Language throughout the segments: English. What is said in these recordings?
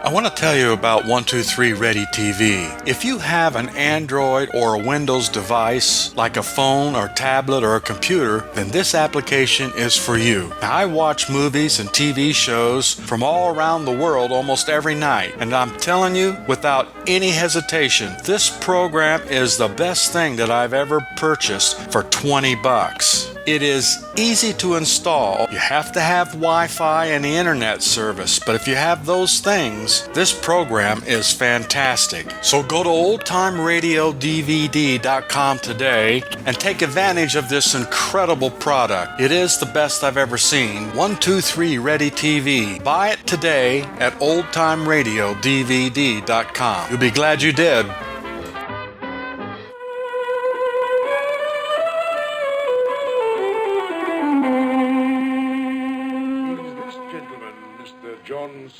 I want to tell you about 123 Ready TV. If you have an Android or a Windows device, like a phone or tablet or a computer, then this application is for you. Now, I watch movies and TV shows from all around the world almost every night, and I'm telling you, without any hesitation, this program is the best thing that I've ever purchased for $20. It is easy to install. You have to have Wi-Fi and the internet service, but if you have those things, this program is fantastic. So go to oldtimeradiodvd.com today and take advantage of this incredible product. It is the best I've ever seen. 123 Ready TV. Buy it today at oldtimeradiodvd.com. You'll be glad you did.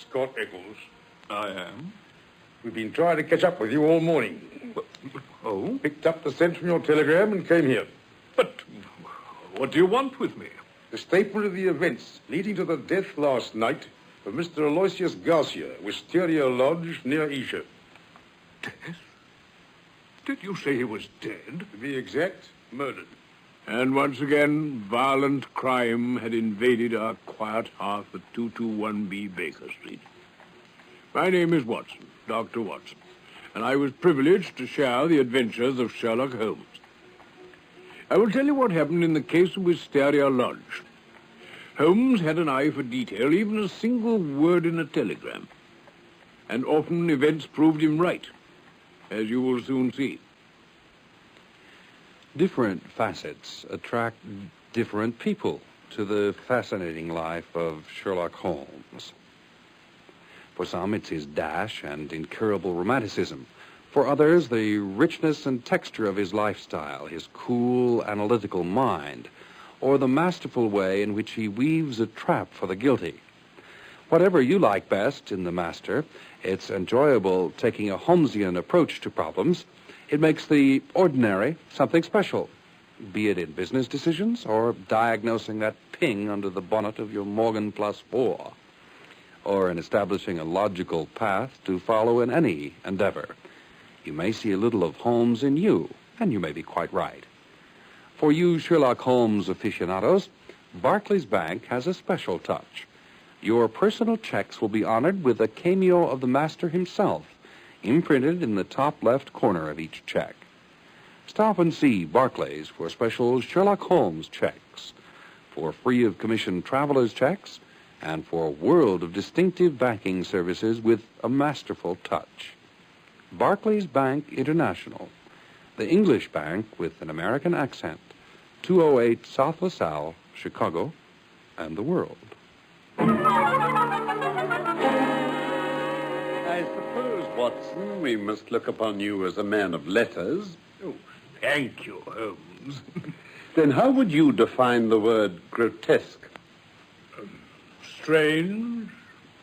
Scott Eccles. I am. We've been trying to catch up with you all morning. Oh? Picked up the scent from your telegram and came here. But what do you want with me? The statement of the events leading to the death last night of Mr. Aloysius Garcia, Witeria Lodge, near Isha. Death? Did you say he was dead? To be exact, murdered. And once again, violent crime had invaded our quiet hearth at 221B Baker Street. My name is Watson, Dr. Watson, and I was privileged to share the adventures of Sherlock Holmes. I will tell you what happened in the case of Witeria Lodge. Holmes had an eye for detail, even a single word in a telegram. And often events proved him right, as you will soon see. Different facets attract different people to the fascinating life of Sherlock Holmes. For some, it's his dash and incurable romanticism. For others, the richness and texture of his lifestyle, his cool, analytical mind, or the masterful way in which he weaves a trap for the guilty. Whatever you like best in the master, it's enjoyable taking a Holmesian approach to problems. It makes the ordinary something special, be it in business decisions or diagnosing that ping under the bonnet of your Morgan Plus 4, or in establishing a logical path to follow in any endeavor. You may see a little of Holmes in you, and you may be quite right. For you Sherlock Holmes aficionados, Barclays Bank has a special touch. Your personal checks will be honored with a cameo of the master himself, imprinted in the top left corner of each check. Stop and see Barclays for special Sherlock Holmes checks, for free of commission traveler's checks, and for a world of distinctive banking services with a masterful touch. Barclays Bank International, the English bank with an American accent, 208 South LaSalle, Chicago, and the world. I suppose, Watson, we must look upon you as a man of letters. Oh, thank you, Holmes. Then how would you define the word grotesque? Strange,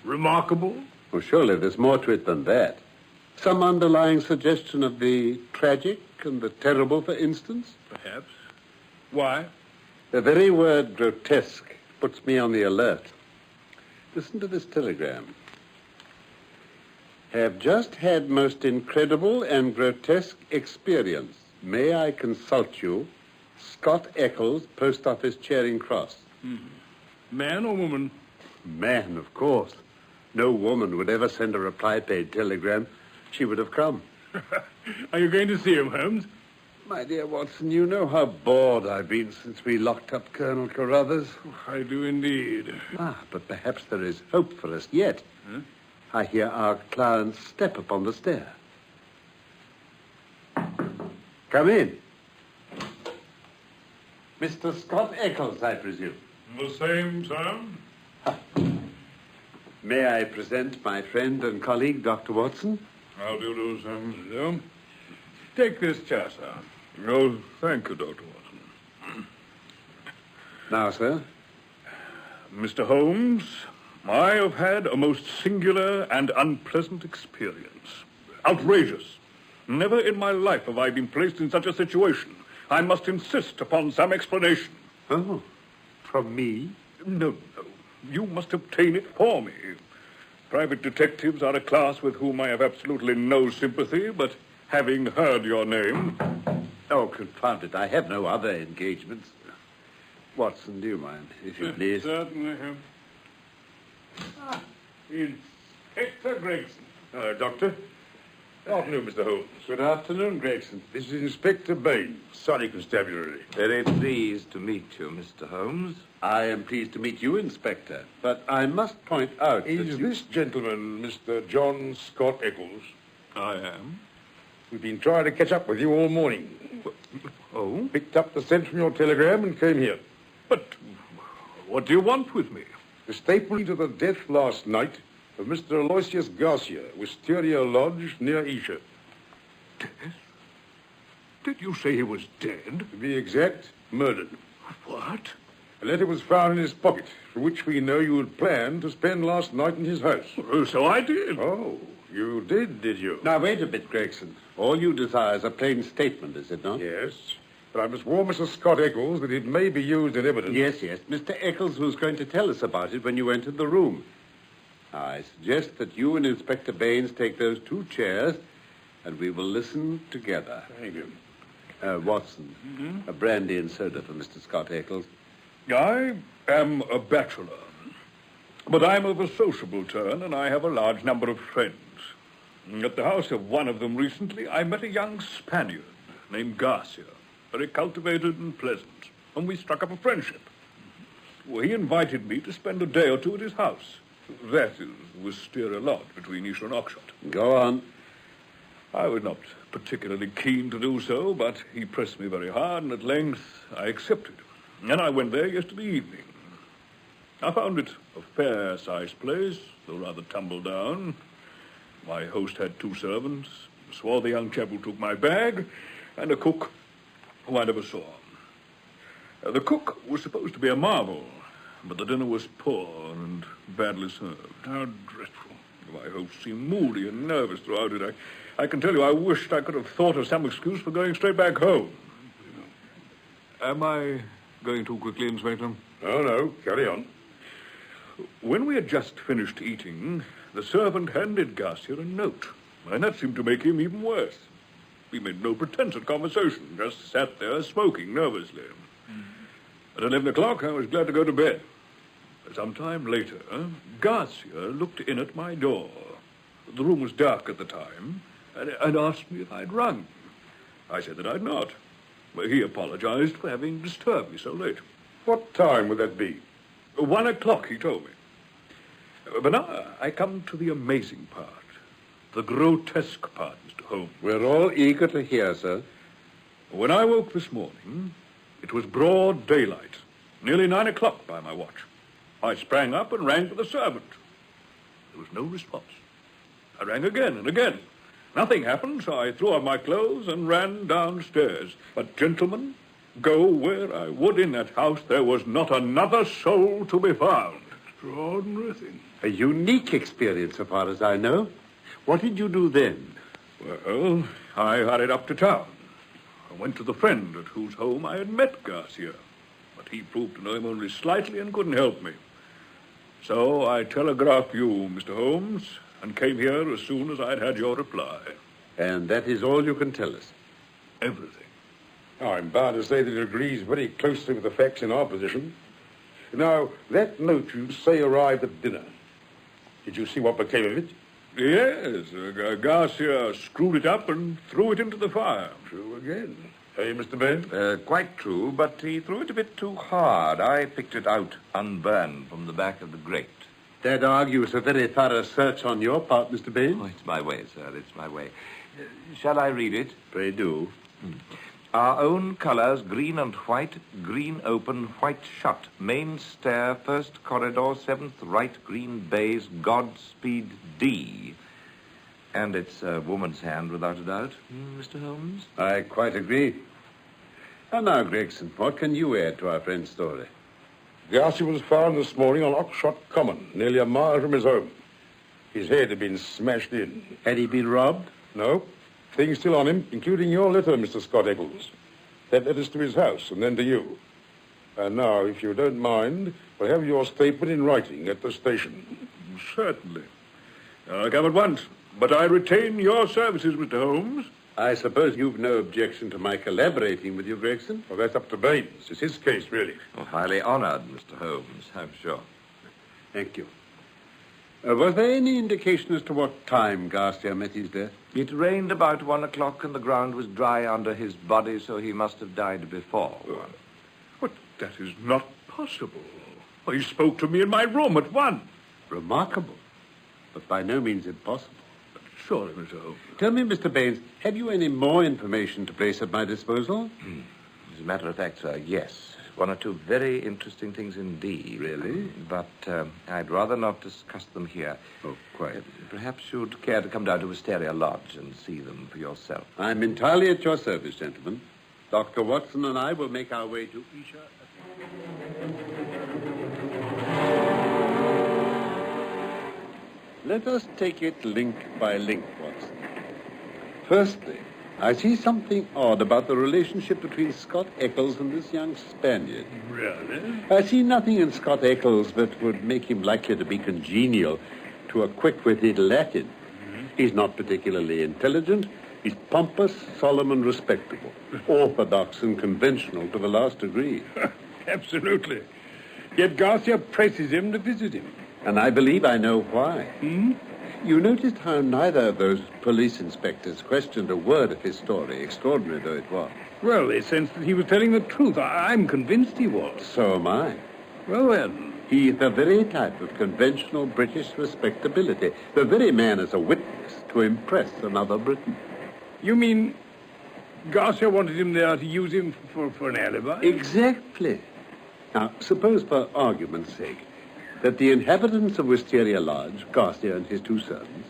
remarkable. Well, surely there's more to it than that. Some underlying suggestion of the tragic and the terrible, for instance? Perhaps. Why? The very word grotesque puts me on the alert. Listen to this telegram. Have just had most incredible and grotesque experience. May I consult you? Scott Eccles, Post Office Charing Cross. Man or woman? Man, of course. No woman would ever send a reply-paid telegram. She would have come. Are you going to see him, Holmes? My dear Watson, you know how bored I've been since we locked up Colonel Carruthers. I do indeed. But perhaps there is hope for us yet. Huh? I hear our client's step upon the stair. Come in. Mr. Scott Eccles, I presume. The same, sir? May I present my friend and colleague, Dr. Watson? How do you do, sir? Take this chair, sir. Oh, thank you, Dr. Watson. Now, sir. Mr. Holmes, I have had a most singular and unpleasant experience. Outrageous. Never in my life have I been placed in such a situation. I must insist upon some explanation. Oh, from me? No. You must obtain it for me. Private detectives are a class with whom I have absolutely no sympathy, but having heard your name... Oh, confound it. I have no other engagements. Watson, do you mind, if you please? Certainly. Inspector Gregson. Doctor. Good afternoon, Mr. Holmes. Good afternoon, Gregson. This is Inspector Bain, Surrey Constabulary. Very pleased to meet you, Mr. Holmes. I am pleased to meet you, Inspector. But I must point out Is this gentleman Mr. John Scott Eccles? I am. We've been trying to catch up with you all morning. Oh? Picked up the scent from your telegram and came here. But what do you want with me? The statement to the death last night of Mr. Aloysius Garcia, Witeria Lodge, near Esher. Death? Did you say he was dead? To be exact, murdered. What? A letter was found in his pocket, from which we know you had planned to spend last night in his house. Oh, so I did. Oh, you did you? Now, wait a bit, Gregson. All you desire is a plain statement, is it not? Yes, but I must warn Mr. Scott Eccles that it may be used in evidence. Yes. Mr. Eccles was going to tell us about it when you entered the room. Now, I suggest that you and Inspector Baines take those 2 chairs, and we will listen together. Thank you. Watson, a brandy and soda for Mr. Scott Eccles. I am a bachelor, but I'm of a sociable turn, and I have a large number of friends. At the house of one of them recently, I met a young Spaniard named Garcia, very cultivated and pleasant, and we struck up a friendship. Well, he invited me to spend a day or two at his house. That is Witeria Lodge, between Esher and Oxshott. Go on. I was not particularly keen to do so, but he pressed me very hard, and at length I accepted. And I went there yesterday evening. I found it a fair-sized place, though rather tumble down. My host had 2 servants, a swarthy young chap who took my bag, and a cook who I never saw. The cook was supposed to be a marvel, but the dinner was poor and badly served. How dreadful. My host seemed moody and nervous throughout it. I can tell you I wished I could have thought of some excuse for going straight back home. Am I going too quickly, Inspector? No, carry on. When we had just finished eating, the servant handed Garcia a note, and that seemed to make him even worse. He made no pretense at conversation, just sat there smoking nervously. At 11 o'clock, I was glad to go to bed. Some time later, Garcia looked in at my door. The room was dark at the time, and asked me if I'd rung. I said that I'd not. He apologized for having disturbed me so late. What time would that be? 1 o'clock, he told me. But now I come to the amazing part, the grotesque part, Mr. Holmes. We're all eager to hear, sir. When I woke this morning, it was broad daylight, nearly 9 o'clock by my watch. I sprang up and rang for the servant. There was no response. I rang again and again. Nothing happened, so I threw on my clothes and ran downstairs. But, gentlemen, go where I would in that house, there was not another soul to be found. Extraordinary thing. A unique experience, so far as I know. What did you do then? Well, I hurried up to town. I went to the friend at whose home I had met Garcia, but he proved to know him only slightly and couldn't help me. So I telegraphed you, Mr. Holmes, and came here as soon as I'd had your reply. And that is all you can tell us? Everything. I'm bound to say that it agrees very closely with the facts in our position. Now, that note you say arrived at dinner. Did you see what became of it? Yes, Garcia screwed it up and threw it into the fire. True again. Hey, Mr. Bain? Quite true, but he threw it a bit too hard. I picked it out unburned from the back of the grate. That argues a very thorough search on your part, Mr. Bain. Oh, it's my way, sir, it's my way. Shall I read it? Pray do. Our own colours, green and white, green open, white shut. Main stair, first corridor, 7th right, green baize, Godspeed D. And it's a woman's hand, without a doubt, Mr. Holmes? I quite agree. And now, Gregson, what can you add to our friend's story? Garcia was found this morning on Oxshott Common, nearly a mile from his home. His head had been smashed in. Had he been robbed? No. Things still on him, including your letter, Mr. Scott Eccles. That letters to his house and then to you. And now, if you don't mind, we'll have your statement in writing at the station. Certainly. I'll come at once. But I retain your services, Mr. Holmes. I suppose you've no objection to my collaborating with you, Gregson? Well, that's up to Baines. It's his case, really. Oh, highly honored, Mr. Holmes, I'm sure. Thank you. Was there any indication as to what time Garcia met his death? It rained about 1 o'clock and the ground was dry under his body, so he must have died before 1. But that is not possible. He spoke to me in my room at 1. Remarkable, but by no means impossible. Surely, Mr. Holmes. Tell me, Mr. Baines, have you any more information to place at my disposal? As a matter of fact, sir, yes. 1 or 2 very interesting things indeed. Really? But I'd rather not discuss them here. Oh, quite. Perhaps you'd care to come down to Witeria Lodge and see them for yourself. I'm entirely at your service, gentlemen. Dr. Watson and I will make our way to Isha. Let us take it link by link, Watson. Firstly, I see something odd about the relationship between Scott Eccles and this young Spaniard. Really? I see nothing in Scott Eccles that would make him likely to be congenial to a quick-witted Latin. He's not particularly intelligent. He's pompous, solemn, and respectable. Orthodox and conventional to the last degree. Absolutely. Yet Garcia presses him to visit him. And I believe I know why. You noticed how neither of those police inspectors questioned a word of his story, extraordinary though it was. Well, they sensed that he was telling the truth. I'm convinced he was. So am I. Well, then. He is the very type of conventional British respectability, the very man as a witness to impress another Briton. You mean Garcia wanted him there to use him for an alibi? Exactly. Now, suppose for argument's sake that the inhabitants of Wisteria Lodge, Garcia and his 2 sons,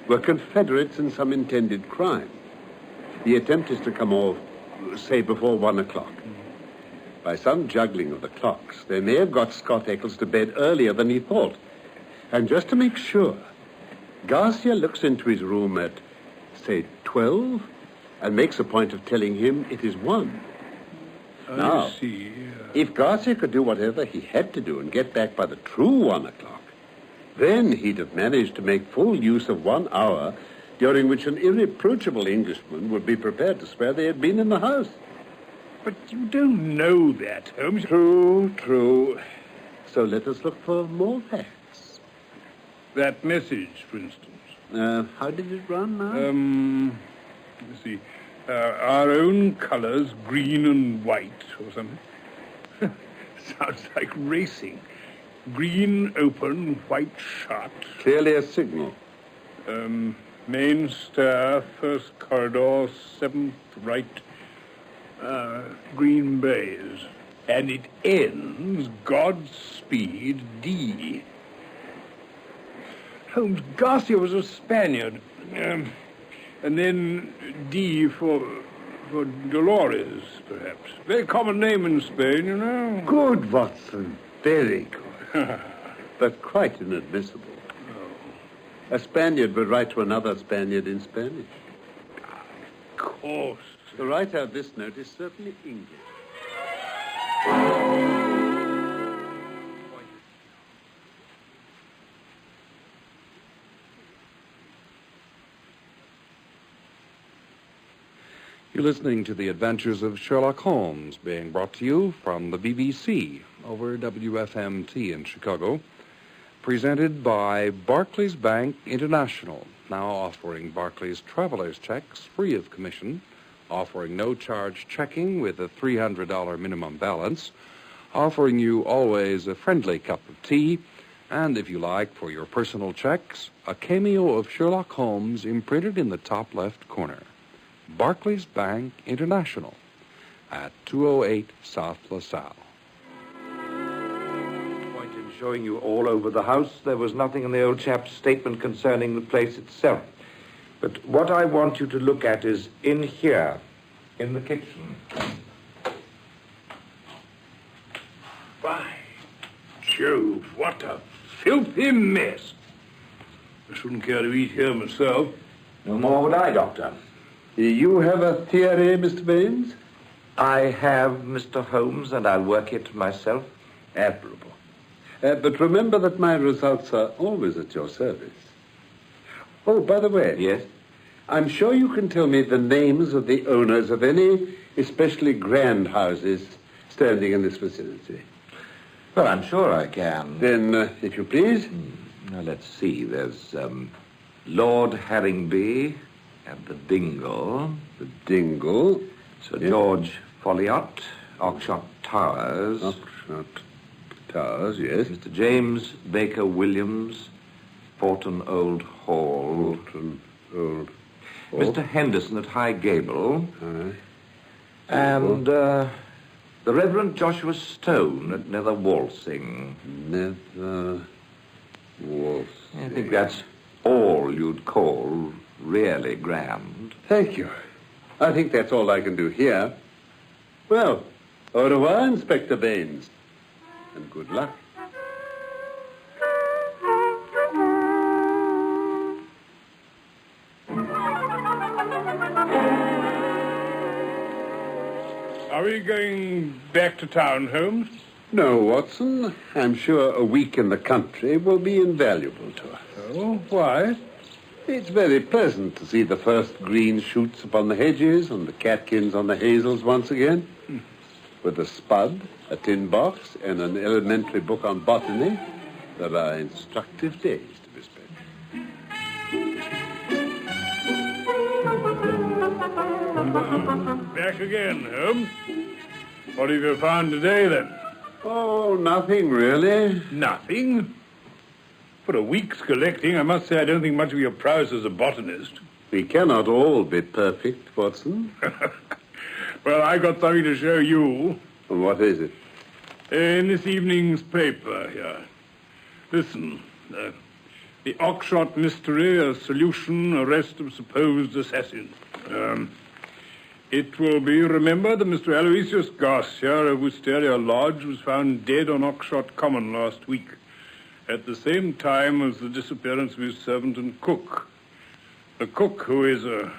were confederates in some intended crime. The attempt is to come off, say, before 1 o'clock. By some juggling of the clocks, they may have got Scott Eccles to bed earlier than he thought. And just to make sure, Garcia looks into his room at, say, 12, and makes a point of telling him it is 1. Now, I see. If Garcia could do whatever he had to do and get back by the true 1 o'clock, then he'd have managed to make full use of 1 hour during which an irreproachable Englishman would be prepared to swear they had been in the house. But you don't know that, Holmes. True. So let us look for more facts. That message, for instance. How did it run now? Let's see. Our own colors, green and white, or something. Sounds like racing. Green open, white shut. Clearly a signal. Main stair, first corridor, 7th right, green bays. And it ends Godspeed D. Holmes, Garcia was a Spaniard. And then D for Dolores, perhaps. Very common name in Spain, you know. Good, Watson. Very good. But quite inadmissible. Oh. A Spaniard would write to another Spaniard in Spanish. Of course. The writer of this note is certainly English. You're listening to The Adventures of Sherlock Holmes, being brought to you from the BBC over WFMT in Chicago, presented by Barclays Bank International, now offering Barclays traveler's checks free of commission, offering no-charge checking with a $300 minimum balance, offering you always a friendly cup of tea, and if you like, for your personal checks, a cameo of Sherlock Holmes imprinted in the top left corner. Barclays Bank International at 208 South LaSalle. Point in showing you all over the house, there was nothing in the old chap's statement concerning the place itself. But what I want you to look at is in here, in the kitchen. By Jove, what a filthy mess. I shouldn't care to eat here myself. No more would I, Doctor. You have a theory, Mr. Baines? I have, Mr. Holmes, and I'll work it myself. Admirable. But remember that my results are always at your service. Oh, by the way. Yes? I'm sure you can tell me the names of the owners of any especially grand houses standing in this vicinity. Well, I'm sure I can. Then, if you please. Now, let's see. There's Lord Harringby and the Dingle. The Dingle. Sir George Folliot, Oxshott Towers. Oxshott Towers, yes. Mr. James Baker Williams, Forton Old Hall. Forton Old Hall. Mr. Henderson at High Gable. Aye. And the Reverend Joshua Stone at Nether Walsing. Nether Walsing. I think that's all you'd call really grand. Thank you. I think that's all I can do here. Well, au revoir, Inspector Baines. And good luck. Are we going back to town, Holmes? No, Watson. I'm sure a week in the country will be invaluable to us. Oh, why? It's very pleasant to see the first green shoots upon the hedges and the catkins on the hazels once again. With a spud, a tin box, and an elementary book on botany, there are instructive days to be spent. Back again, Holmes. What have you found today, then? Oh, nothing really. Nothing. For a week's collecting, I must say I don't think much of your prowess as a botanist. We cannot all be perfect, Watson. Well, I got something to show you. And what is it? In this evening's paper here. Listen. The Oxshott mystery, a solution, arrest of supposed assassin. It will be remembered that Mr. Aloysius Garcia of Wisteria Lodge was found dead on Oxshott Common last week, at the same time as the disappearance of his servant and cook. The cook, who is a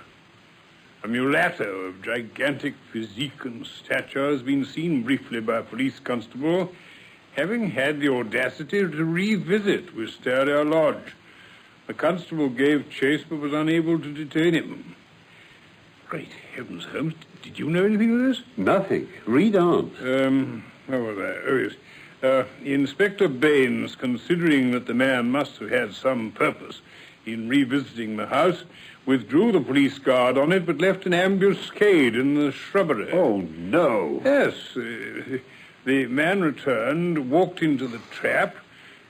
mulatto of gigantic physique and stature, has been seen briefly by a police constable, having had the audacity to revisit Wisteria Lodge. The constable gave chase but was unable to detain him. Great heavens, Holmes, did you know anything of this? Nothing. Read on. Where was I? Oh, yes. Inspector Baines, considering that the man must have had some purpose in revisiting the house, withdrew the police guard on it, but left an ambuscade in the shrubbery. Oh, no. Yes. The man returned, walked into the trap,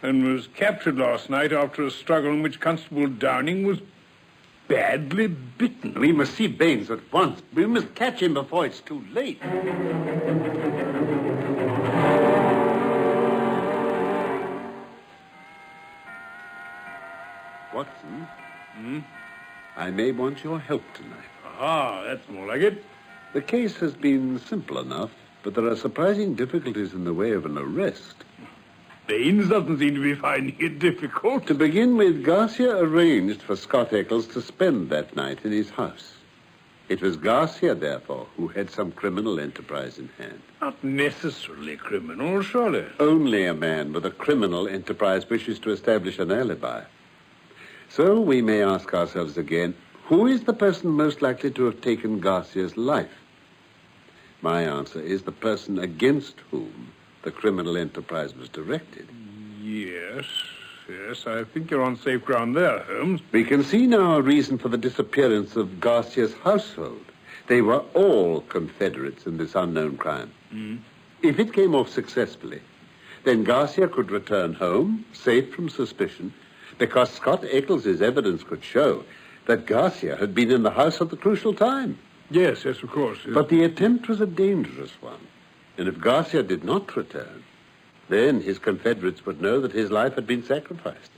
and was captured last night after a struggle in which Constable Downing was badly bitten. We must see Baines at once. We must catch him before it's too late. Watson? I may want your help tonight. Ah, that's more like it. The case has been simple enough, but there are surprising difficulties in the way of an arrest. Baines doesn't seem to be finding it difficult. To begin with, Garcia arranged for Scott Eccles to spend that night in his house. It was Garcia, therefore, who had some criminal enterprise in hand. Not necessarily criminal, surely. Only a man with a criminal enterprise wishes to establish an alibi. So we may ask ourselves again, who is the person most likely to have taken Garcia's life? My answer is the person against whom the criminal enterprise was directed. Yes, I think you're on safe ground there, Holmes. We can see now a reason for the disappearance of Garcia's household. They were all Confederates in this unknown crime. If it came off successfully, then Garcia could return home, safe from suspicion, because Scott Eccles' evidence could show that Garcia had been in the house at the crucial time. Yes, of course. But the attempt was a dangerous one. And if Garcia did not return, then his Confederates would know that his life had been sacrificed.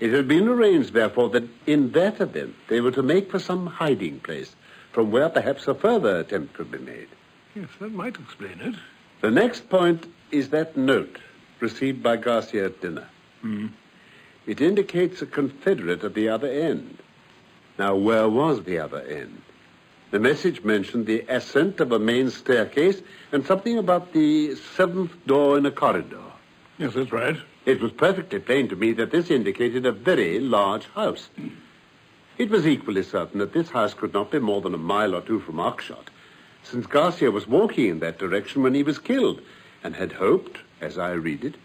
It had been arranged, therefore, that in that event they were to make for some hiding place from where perhaps a further attempt could be made. Yes, that might explain it. The next point is that note received by Garcia at dinner. It indicates a Confederate at the other end. Now, where was the other end? The message mentioned the ascent of a main staircase and something about the seventh door in a corridor. Yes, that's right. It was perfectly plain to me that this indicated a very large house. It was equally certain that this house could not be more than a mile or two from Oxshott, since Garcia was walking in that direction when he was killed, and had hoped, as I read it,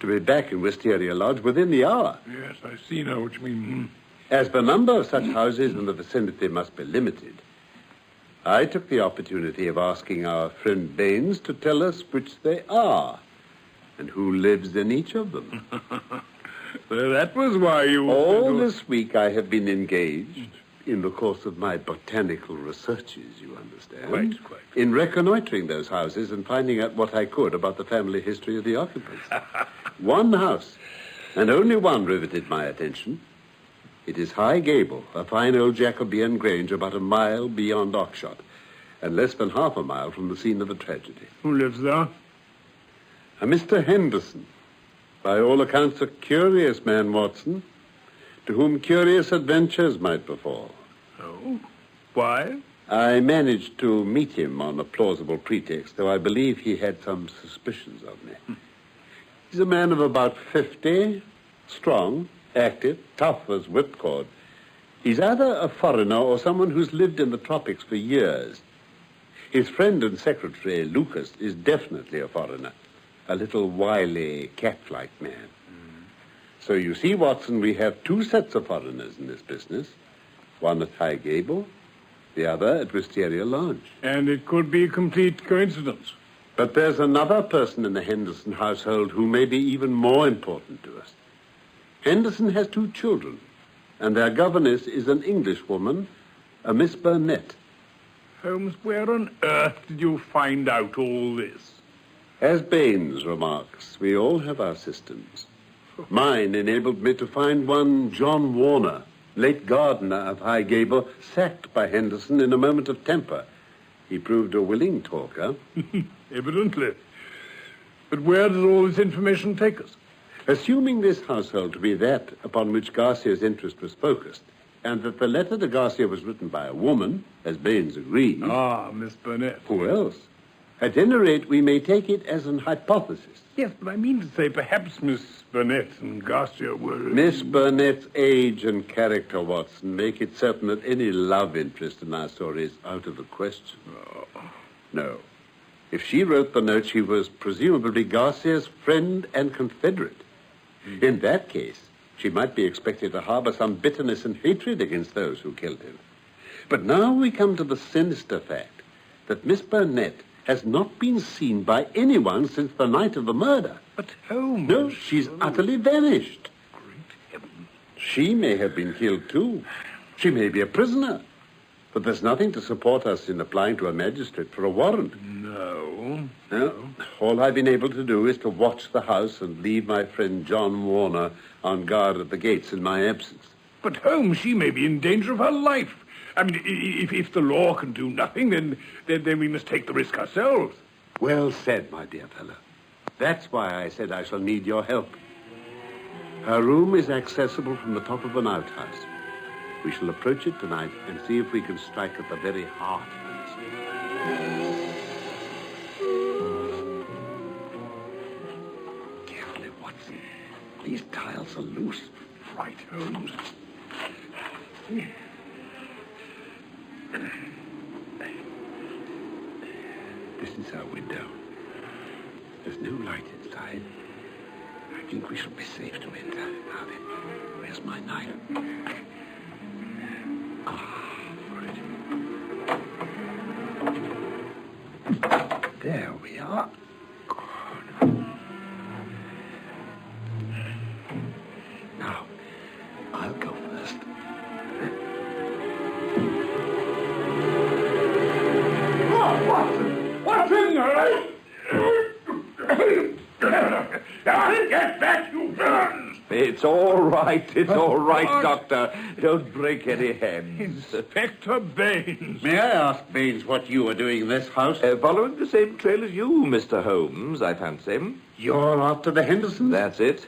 to be back in Witeria Lodge within the hour. Yes, I see now what you mean. As the number of such houses in the vicinity must be limited, I took the opportunity of asking our friend Baines to tell us which they are, and who lives in each of them. So that was why you... All this week I have been engaged, in the course of my botanical researches, you understand, Quite. in reconnoitering those houses and finding out what I could about the family history of the occupants. One house, and only one, riveted my attention. It is High Gable, a fine old Jacobean grange about a mile beyond Oxshott, and less than half a mile from the scene of the tragedy. Who lives there? A Mr. Henderson, by all accounts a curious man, Watson, to whom curious adventures might befall. Oh? Why? I managed to meet him on a plausible pretext, though I believe he had some suspicions of me. He's a man of about 50, strong, active, tough as whipcord. He's either a foreigner or someone who's lived in the tropics for years. His friend and secretary, Lucas, is definitely a foreigner, a little wily, cat-like man. So you see, Watson, we have two sets of foreigners in this business. One at High Gable, the other at Wisteria Lodge. And it could be a complete coincidence. But there's another person in the Henderson household who may be even more important to us. Henderson has two children, and their governess is an Englishwoman, a Miss Burnett. Holmes, where on earth did you find out all this? As Baines remarks, we all have our systems. Mine enabled me to find one John Warner, late gardener of High Gable, sacked by Henderson in a moment of temper. He proved a willing talker. Evidently. But where does all this information take us? Assuming this household to be that upon which Garcia's interest was focused, and that the letter to Garcia was written by a woman, as Baines agreed. Ah, Miss Burnett. Who else? At any rate, we may take it as an hypothesis. Yes, but I mean to say perhaps Miss Burnett and Garcia were... Miss Burnett's age and character, Watson, make it certain that any love interest in our story is out of the question. Oh. No. If she wrote the note, she was presumably Garcia's friend and confederate. In that case, she might be expected to harbor some bitterness and hatred against those who killed him. But now we come to the sinister fact that Miss Burnett has not been seen by anyone since the night of the murder. But Holmes... No, she's utterly vanished. Great heavens. She may have been killed, too. She may be a prisoner. But there's nothing to support us in applying to a magistrate for a warrant. No. No. All I've been able to do is to watch the house and leave my friend John Warner on guard at the gates in my absence. But Holmes, she may be in danger of her life. I mean, if the law can do nothing, then we must take the risk ourselves. Well said, my dear fellow. That's why I said I shall need your help. Her room is accessible from the top of an outhouse. We shall approach it tonight and see if we can strike at the very heart of the mystery. Carefully, Watson. These tiles are loose. Right, Holmes. This is our window. There's no light inside. I think we shall be safe to enter. Now then, where's my knife? Right. There we are. Good. Now, I'll go first. What's in there? Get back, you villains! It's all right, Doctor. Don't break any heads. Inspector Baines. May I ask, Baines, what you are doing in this house? Following the same trail as you, Mr. Holmes, I fancy. You're after the Hendersons? That's it.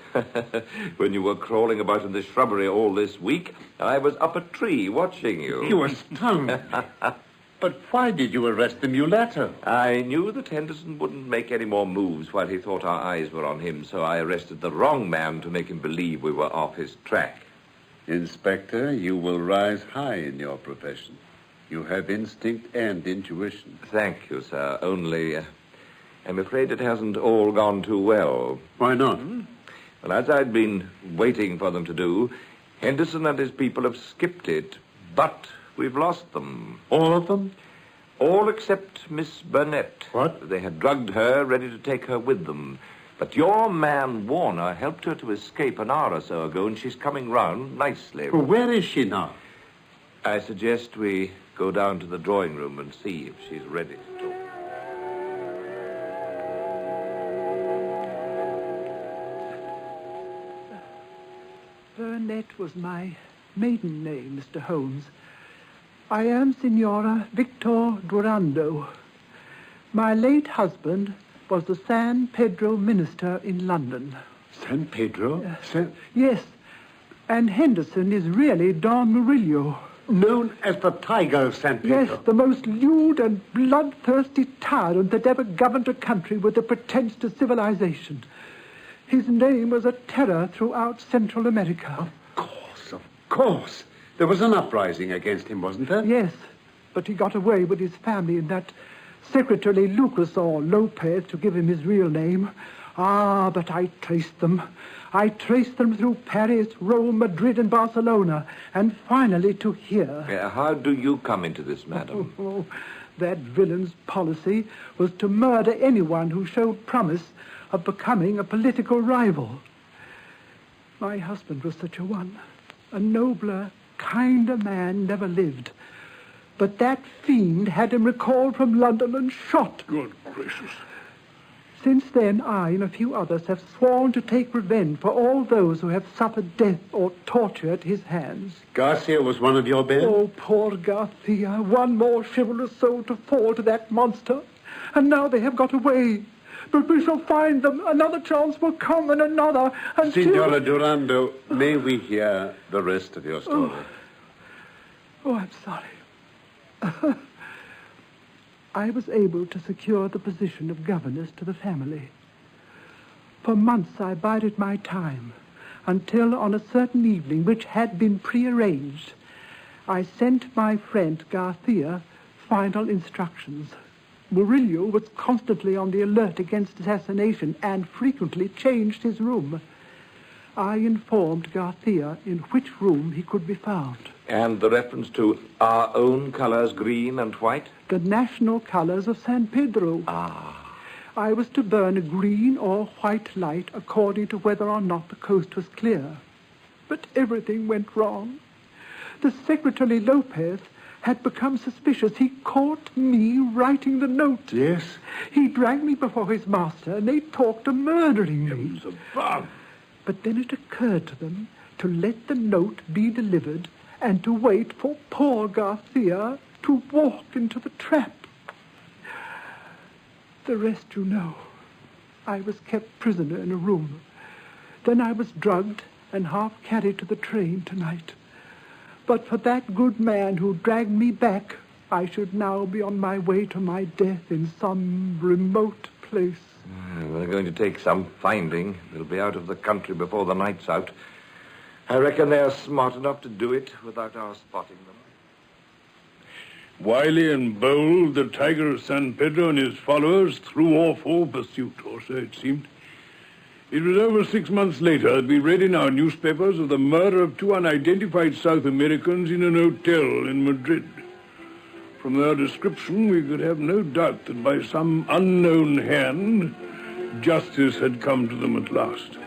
When you were crawling about in the shrubbery all this week, I was up a tree watching you. You were stung. But why did you arrest the mulatto? I knew that Henderson wouldn't make any more moves while he thought our eyes were on him, so I arrested the wrong man to make him believe we were off his track. Inspector, you will rise high in your profession. You have instinct and intuition. Thank you, sir. Only, I'm afraid it hasn't all gone too well. Why not? Well, as I'd been waiting for them to do, Henderson and his people have skipped it, but we've lost them. All of them? All except Miss Burnett. What? They had drugged her, ready to take her with them. But your man, Warner, helped her to escape an hour or so ago, and she's coming round nicely. Well, where is she now? I suggest we go down to the drawing room and see if she's ready to talk. Burnett was my maiden name, Mr. Holmes. I am Signora Victor Durando. My late husband was the San Pedro minister in London. San Pedro? Yes, and Henderson is really Don Murillo. Known as the Tiger of San Pedro. Yes, the most lewd and bloodthirsty tyrant that ever governed a country with a pretense to civilization. His name was a terror throughout Central America. Of course. There was an uprising against him, wasn't there? Yes, but he got away with his family and that Secretary Lucas or Lopez, to give him his real name. Ah, but I traced them. I traced them through Paris, Rome, Madrid, and Barcelona, and finally to here. How do you come into this, madam? Oh, that villain's policy was to murder anyone who showed promise of becoming a political rival. My husband was such a one. A nobler, kinder man never lived. But that fiend had him recalled from London and shot. Good gracious. Since then, I and a few others have sworn to take revenge for all those who have suffered death or torture at his hands. Garcia was one of your men? Oh, poor Garcia. One more chivalrous soul to fall to that monster. And now they have got away. But we shall find them. Another chance will come, and another, until... Signora Durando, may we hear the rest of your story? Oh, I'm sorry. I was able to secure the position of governess to the family. For months I bided my time, until on a certain evening, which had been prearranged, I sent my friend Garcia final instructions. Murillo was constantly on the alert against assassination and frequently changed his room. I informed Garcia in which room he could be found. And the reference to our own colors, green and white? The national colors of San Pedro. Ah. I was to burn a green or white light according to whether or not the coast was clear. But everything went wrong. The Secretary Lopez had become suspicious. He caught me writing the note. Yes? He dragged me before his master, and they talked of murdering me. Above. But then it occurred to them to let the note be delivered and to wait for poor Garcia to walk into the trap. The rest you know. I was kept prisoner in a room. Then I was drugged and half carried to the train tonight. But for that good man who dragged me back, I should now be on my way to my death in some remote place. We're going to take some finding. They'll be out of the country before the night's out. I reckon they're smart enough to do it without our spotting them. Wily and bold, the Tiger of San Pedro and his followers threw off all pursuit, or so it seemed. It was over 6 months later that we read in our newspapers of the murder of 2 unidentified South Americans in an hotel in Madrid. From their description, we could have no doubt that by some unknown hand, justice had come to them at last.